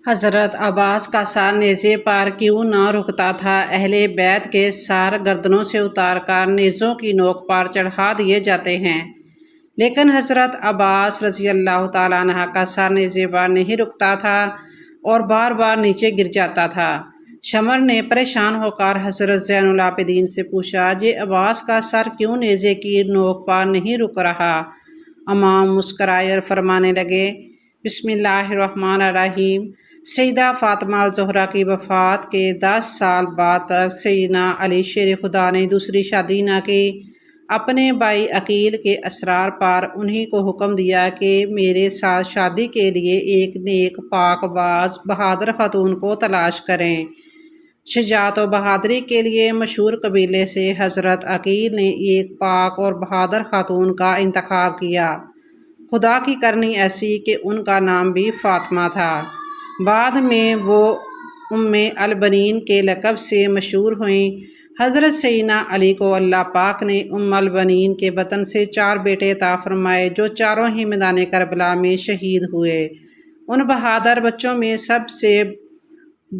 حضرت عباس کا سر نیزے پر کیوں نہ رکتا تھا؟ اہل بیت کے سر گردنوں سے اتار کر نیزوں کی نوک پر چڑھا دیے جاتے ہیں، لیکن حضرت عباس رضی اللہ تعالیٰ عنہ کا سر نیزے پر نہیں رکتا تھا اور بار بار نیچے گر جاتا تھا۔ شمر نے پریشان ہو کر حضرت زین العابدین سے پوچھا، یہ عباس کا سر کیوں نیزے کی نوک پر نہیں رک رہا؟ امام مسکرائے اور فرمانے لگے، بسم اللہ الرحمن الرحیم۔ سیدہ فاطمہ الزہرا کی وفات کے 10 سال بعد تک سیدنا علی شیر خدا نے دوسری شادی نہ کی۔ اپنے بھائی عقیل کے اصرار پر انہی کو حکم دیا کہ میرے ساتھ شادی کے لیے ایک نیک پاک باز بہادر خاتون کو تلاش کریں۔ شجاعت و بہادری کے لیے مشہور قبیلے سے حضرت عقیل نے ایک پاک اور بہادر خاتون کا انتخاب کیا۔ خدا کی کرنی ایسی کہ ان کا نام بھی فاطمہ تھا۔ بعد میں وہ ام البنین کے لقب سے مشہور ہوئیں۔ حضرت سیدنا علی کو اللہ پاک نے ام البنین کے بطن سے 4 بیٹے عطا فرمائے جو چاروں ہی میدان کربلا میں شہید ہوئے۔ ان بہادر بچوں میں سب سے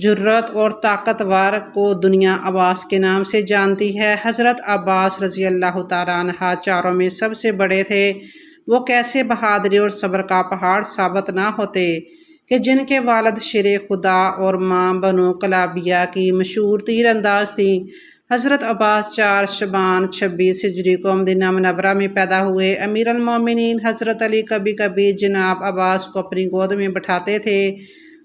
جرأت اور طاقتور کو دنیا عباس کے نام سے جانتی ہے۔ حضرت عباس رضی اللہ تعالیٰ عنہ چاروں میں سب سے بڑے تھے۔ وہ کیسے بہادری اور صبر کا پہاڑ ثابت نہ ہوتے کہ جن کے والد شیر خدا اور ماں بنو کلابیہ کی مشہور تیر انداز تھیں۔ حضرت عباس 4 شعبان 26 ہجری کو مدینہ منورہ میں پیدا ہوئے۔ امیر المومنین حضرت علی کبھی کبھی جناب عباس کو اپنی گود میں بٹھاتے تھے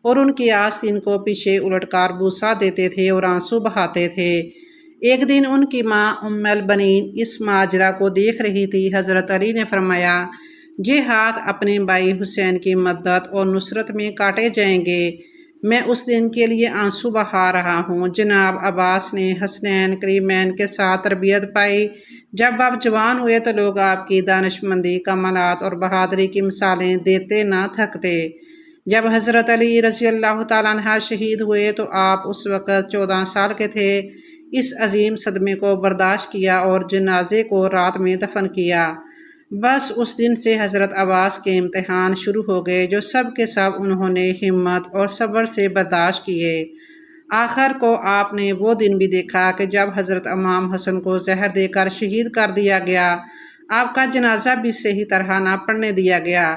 اور ان کی آستین کو پیچھے الٹ کر بوسہ دیتے تھے اور آنسو بہاتے تھے۔ ایک دن ان کی ماں ام البنین اس ماجرا کو دیکھ رہی تھی۔ حضرت علی نے فرمایا، یہ ہاتھ اپنے بھائی حسین کی مدد اور نصرت میں کاٹے جائیں گے، میں اس دن کے لیے آنسو بہا رہا ہوں۔ جناب عباس نے حسنین کریمین کے ساتھ تربیت پائی۔ جب آپ جوان ہوئے تو لوگ آپ کی دانشمندی، کمالات اور بہادری کی مثالیں دیتے نہ تھکتے۔ جب حضرت علی رضی اللہ تعالیٰ عنہ شہید ہوئے تو آپ اس وقت 14 سال کے تھے۔ اس عظیم صدمے کو برداشت کیا اور جنازے کو رات میں دفن کیا۔ بس اس دن سے حضرت عباس کے امتحان شروع ہو گئے جو سب کے سب انہوں نے ہمت اور صبر سے برداشت کیے۔ آخر کو آپ نے وہ دن بھی دیکھا کہ جب حضرت امام حسن کو زہر دے کر شہید کر دیا گیا۔ آپ کا جنازہ بھی صحیح طرح نہ پڑھنے دیا گیا،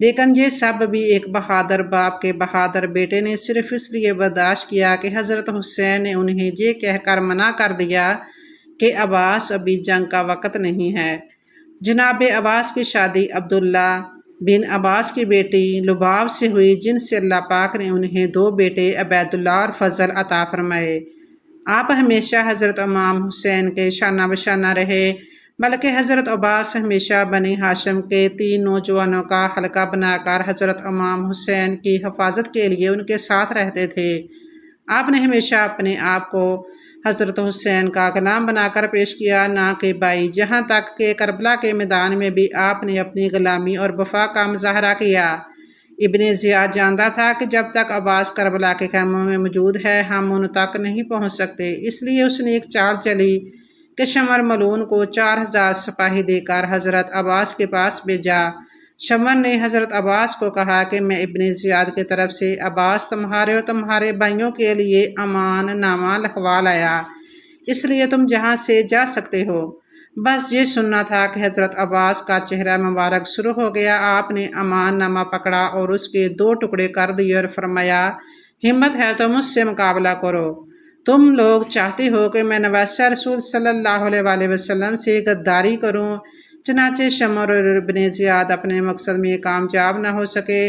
لیکن یہ سب بھی ایک بہادر باپ کے بہادر بیٹے نے صرف اس لیے برداشت کیا کہ حضرت حسین نے انہیں یہ کہہ کر منع کر دیا کہ عباس ابھی جنگ کا وقت نہیں ہے۔ جناب عباس کی شادی عبداللہ بن عباس کی بیٹی لباب سے ہوئی، جن سے اللہ پاک نے انہیں 2 بیٹے عبید اللہ اور فضل عطا فرمائے۔ آپ ہمیشہ حضرت امام حسین کے شانہ بشانہ رہے، بلکہ حضرت عباس ہمیشہ بنی ہاشم کے 3 نوجوانوں کا حلقہ بنا کر حضرت امام حسین کی حفاظت کے لیے ان کے ساتھ رہتے تھے۔ آپ نے ہمیشہ اپنے آپ کو حضرت حسین کا غلام بنا کر پیش کیا، نہ کہ بھائی، جہاں تک کہ کربلا کے میدان میں بھی آپ نے اپنی غلامی اور وفا کا مظاہرہ کیا۔ ابن زیاد جانتا تھا کہ جب تک عباس کربلا کے خیموں میں موجود ہے ہم ان تک نہیں پہنچ سکتے، اس لیے اس نے ایک چال چلی کہ شمر ملعون کو 4000 سپاہی دے کر حضرت عباس کے پاس بھیجا۔ شمر نے حضرت عباس کو کہا کہ میں ابن زیاد کی طرف سے عباس تمہارے اور تمہارے بھائیوں کے لیے امان نامہ لکھوا لایا، اس لیے تم جہاں سے جا سکتے ہو۔ بس یہ سننا تھا کہ حضرت عباس کا چہرہ مبارک سرخ ہو گیا۔ آپ نے امان نامہ پکڑا اور اس کے 2 ٹکڑے کر دیے اور فرمایا، ہمت ہے تو مجھ سے مقابلہ کرو، تم لوگ چاہتے ہو کہ میں نواسہ رسول صلی اللہ علیہ وآلہ وسلم سے غداری کروں۔ چنانچہ شمر اور ابن زیاد اپنے مقصد میں کامیاب نہ ہو سکے۔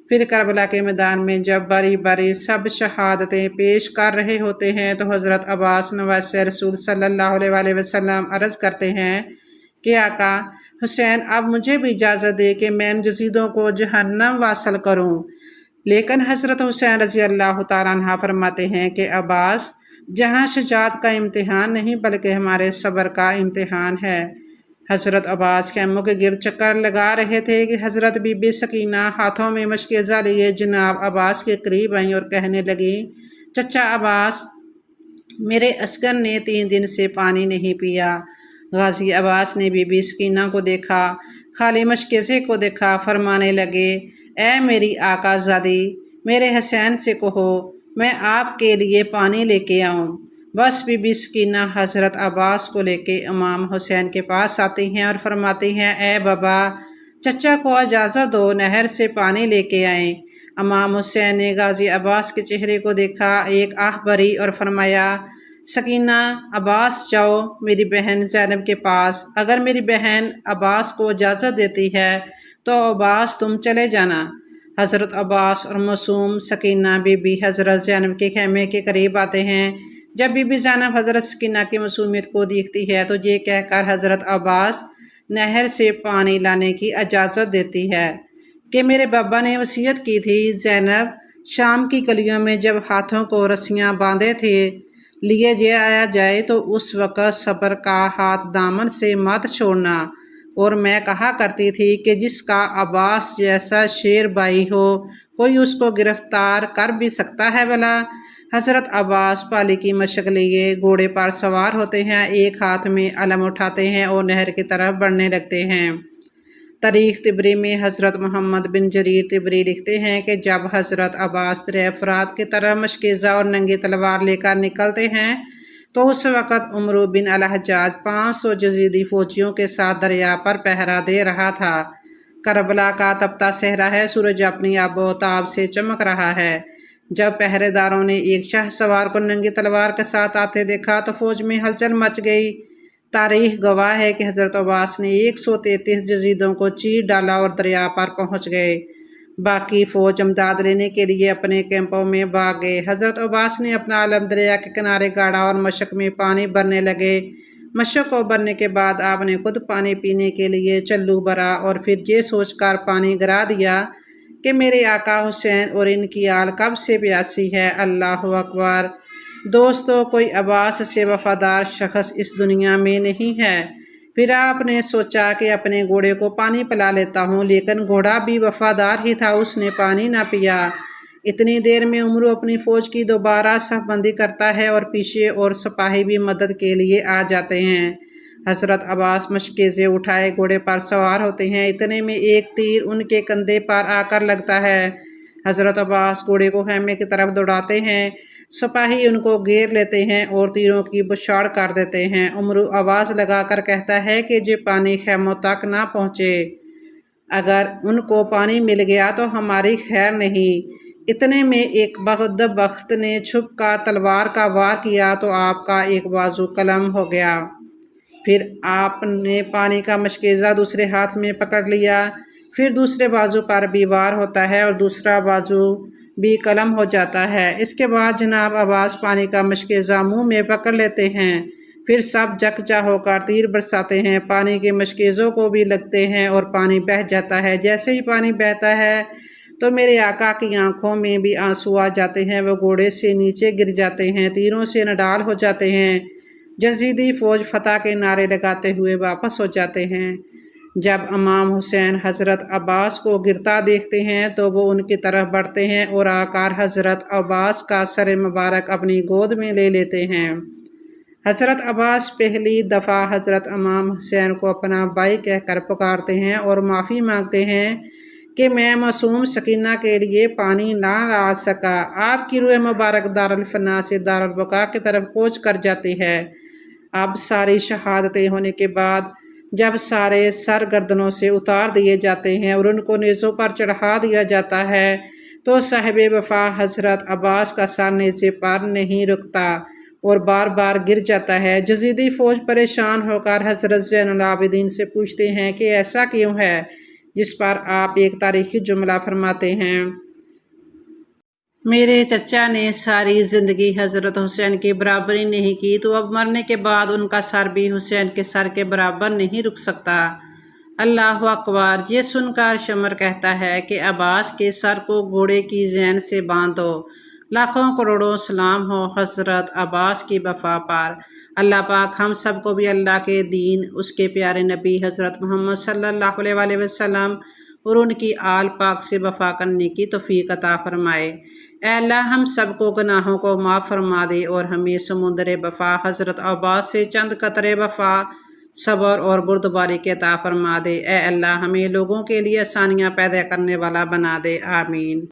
پھر کربلا کے میدان میں جب باری باری سب شہادتیں پیش کر رہے ہوتے ہیں تو حضرت عباس نواسہ رسول صلی اللہ علیہ وآلہ وسلم عرض کرتے ہیں کہ آقا حسین، اب مجھے بھی اجازت دے کہ میں ان جزیدوں کو جہنم واصل کروں۔ لیکن حضرت حسین رضی اللہ تعالیٰ عنہ فرماتے ہیں کہ عباس، جہاں شجاعت کا امتحان نہیں بلکہ ہمارے صبر کا امتحان ہے۔ حضرت عباس خیموں کے گرد چکر لگا رہے تھے کہ حضرت بی بی سکینہ ہاتھوں میں مشکیزہ لیے جناب عباس کے قریب آئیں اور کہنے لگیں، چچا عباس، میرے عسکر نے 3 دن سے پانی نہیں پیا۔ غازی عباس نے بی بی سکینہ کو دیکھا، خالی مشکیزے کو دیکھا، فرمانے لگے، اے میری آقا زادی، میرے حسین سے کہو میں آپ کے لیے پانی لے کے آؤں۔ بس بی بی سکینہ حضرت عباس کو لے کے امام حسین کے پاس آتی ہیں اور فرماتی ہیں اے بابا، چچا کو اجازت دو نہر سے پانی لے کے آئیں۔ امام حسین نے غازی عباس کے چہرے کو دیکھا، ایک آہ بھری اور فرمایا سکینہ عباس جاؤ میری بہن زینب کے پاس، اگر میری بہن عباس کو اجازت دیتی ہے تو عباس تم چلے جانا۔ حضرت عباس اور معصوم سکینہ بی بی حضرت زینب کے خیمے کے قریب آتے ہیں۔ جب بی بی زینب حضرت سکینہ کی معصومیت کو دیکھتی ہے تو یہ کہہ کر حضرت عباس نہر سے پانی لانے کی اجازت دیتی ہے کہ میرے بابا نے وصیت کی تھی زینب شام کی گلیوں میں جب ہاتھوں کو رسیاں باندھے تھے لیے آیا جائے تو اس وقت صبر کا ہاتھ دامن سے مت چھوڑنا، اور میں کہا کرتی تھی کہ جس کا عباس جیسا شیر بھائی ہو کوئی اس کو گرفتار کر بھی سکتا ہے بھلا۔ حضرت عباس پالی کی مشق لیے گھوڑے پر سوار ہوتے ہیں، ایک ہاتھ میں علم اٹھاتے ہیں اور نہر کی طرف بڑھنے لگتے ہیں۔ تاریخ طبری میں حضرت محمد بن جریر طبری لکھتے ہیں کہ جب حضرت عباس دریا فرات کی طرف مشکیزہ اور ننگی تلوار لے کر نکلتے ہیں تو اس وقت عمرو بن الحجاج 500 یزیدی فوجیوں کے ساتھ دریا پر پہرا دے رہا تھا۔ کربلا کا تپتا صحرا ہے، سورج اپنی آب و تاب سے چمک رہا ہے۔ جب پہرے داروں نے ایک شاہ سوار کو ننگی تلوار کے ساتھ آتے دیکھا تو فوج میں ہلچل مچ گئی۔ تاریخ گواہ ہے کہ حضرت عباس نے 133 یزیدوں کو چیر ڈالا اور دریا پر پہنچ گئے۔ باقی فوج امداد لینے کے لیے اپنے کیمپوں میں بھاگ گئے۔ حضرت عباس نے اپنا علم دریا کے کنارے گاڑا اور مشق میں پانی بھرنے لگے۔ مشق کو بھرنے کے بعد آپ نے خود پانی پینے کے لیے چلو بھرا اور پھر یہ سوچ کر پانی گرا دیا کہ میرے آقا حسین اور ان کی آل کب سے پیاسی ہے۔ اللہ اکبر۔ دوستو، کوئی عباس سے وفادار شخص اس دنیا میں نہیں ہے۔ پھر آپ نے سوچا کہ اپنے گھوڑے کو پانی پلا لیتا ہوں، لیکن گھوڑا بھی وفادار ہی تھا، اس نے پانی نہ پیا۔ اتنی دیر میں عمرو اپنی فوج کی دوبارہ صف بندی کرتا ہے اور پیچھے اور سپاہی بھی مدد کے لیے آ جاتے ہیں۔ حضرت عباس مشکیزے اٹھائے گھوڑے پر سوار ہوتے ہیں، اتنے میں ایک تیر ان کے کندھے پر آ کر لگتا ہے۔ حضرت عباس گھوڑے کو خیمے کی طرف دوڑاتے ہیں، سپاہی ان کو گھیر لیتے ہیں اور تیروں کی بچھاڑ کر دیتے ہیں۔ عمرو آواز لگا کر کہتا ہے کہ یہ پانی خیموں تک نہ پہنچے، اگر ان کو پانی مل گیا تو ہماری خیر نہیں۔ اتنے میں ایک بدبخت نے چھپ کر تلوار کا وار کیا تو آپ کا ایک بازو قلم ہو گیا۔ پھر آپ نے پانی کا مشکیزہ دوسرے ہاتھ میں پکڑ لیا، پھر دوسرے بازو پر بھی وار ہوتا ہے اور دوسرا بازو بھی قلم ہو جاتا ہے۔ اس کے بعد جناب عباس پانی کا مشکیزہ منہ میں پکڑ لیتے ہیں، پھر سب یکجا ہو کر تیر برساتے ہیں، پانی کے مشکیزوں کو بھی لگتے ہیں اور پانی بہہ جاتا ہے۔ جیسے ہی پانی بہتا ہے تو میرے آقا کی آنکھوں میں بھی آنسو آ جاتے ہیں، وہ گھوڑے سے نیچے گر جاتے ہیں، تیروں سے نڈال ہو جاتے ہیں۔ یزیدی فوج فتح کے نعرے لگاتے ہوئے واپس ہو جاتے ہیں۔ جب امام حسین حضرت عباس کو گرتا دیکھتے ہیں تو وہ ان کی طرف بڑھتے ہیں اور آ کر حضرت عباس کا سر مبارک اپنی گود میں لے لیتے ہیں۔ حضرت عباس پہلی دفعہ حضرت امام حسین کو اپنا بھائی کہہ کر پکارتے ہیں اور معافی مانگتے ہیں کہ میں معصوم سکینہ کے لیے پانی نہ لا سکا۔ آپ کی روح مبارک دارالفنا سے دارالبقا کی طرف کوچ کر جاتی ہے۔ اب ساری شہادتیں ہونے کے بعد جب سارے سر گردنوں سے اتار دیے جاتے ہیں اور ان کو نیزوں پر چڑھا دیا جاتا ہے تو صاحب وفا حضرت عباس کا سر نیزے پر نہیں رکتا اور بار بار گر جاتا ہے۔ یزیدی فوج پریشان ہو کر حضرت زین العابدین سے پوچھتے ہیں کہ ایسا کیوں ہے، جس پر آپ ایک تاریخی جملہ فرماتے ہیں، میرے چچا نے ساری زندگی حضرت حسین کی برابری نہیں کی تو اب مرنے کے بعد ان کا سر بھی حسین کے سر کے برابر نہیں رک سکتا۔ اللہ اکبر۔ یہ سن کر شمر کہتا ہے کہ عباس کے سر کو گھوڑے کی زین سے باندھو۔ لاکھوں کروڑوں سلام ہو حضرت عباس کی وفا پر۔ اللہ پاک ہم سب کو بھی اللہ کے دین، اس کے پیارے نبی حضرت محمد صلی اللہ علیہ وآلہ وسلم اور ان کی آل پاک سے وفا کرنے کی توفیق عطا فرمائے۔ اے اللہ ہم سب کو گناہوں کو معاف فرما دے اور ہمیں سمندر وفا حضرت عباس سے چند قطرے وفا، صبر اور بردباری کے عطا فرما دے۔ اے اللہ ہمیں لوگوں کے لیے آسانیاں پیدا کرنے والا بنا دے، آمین۔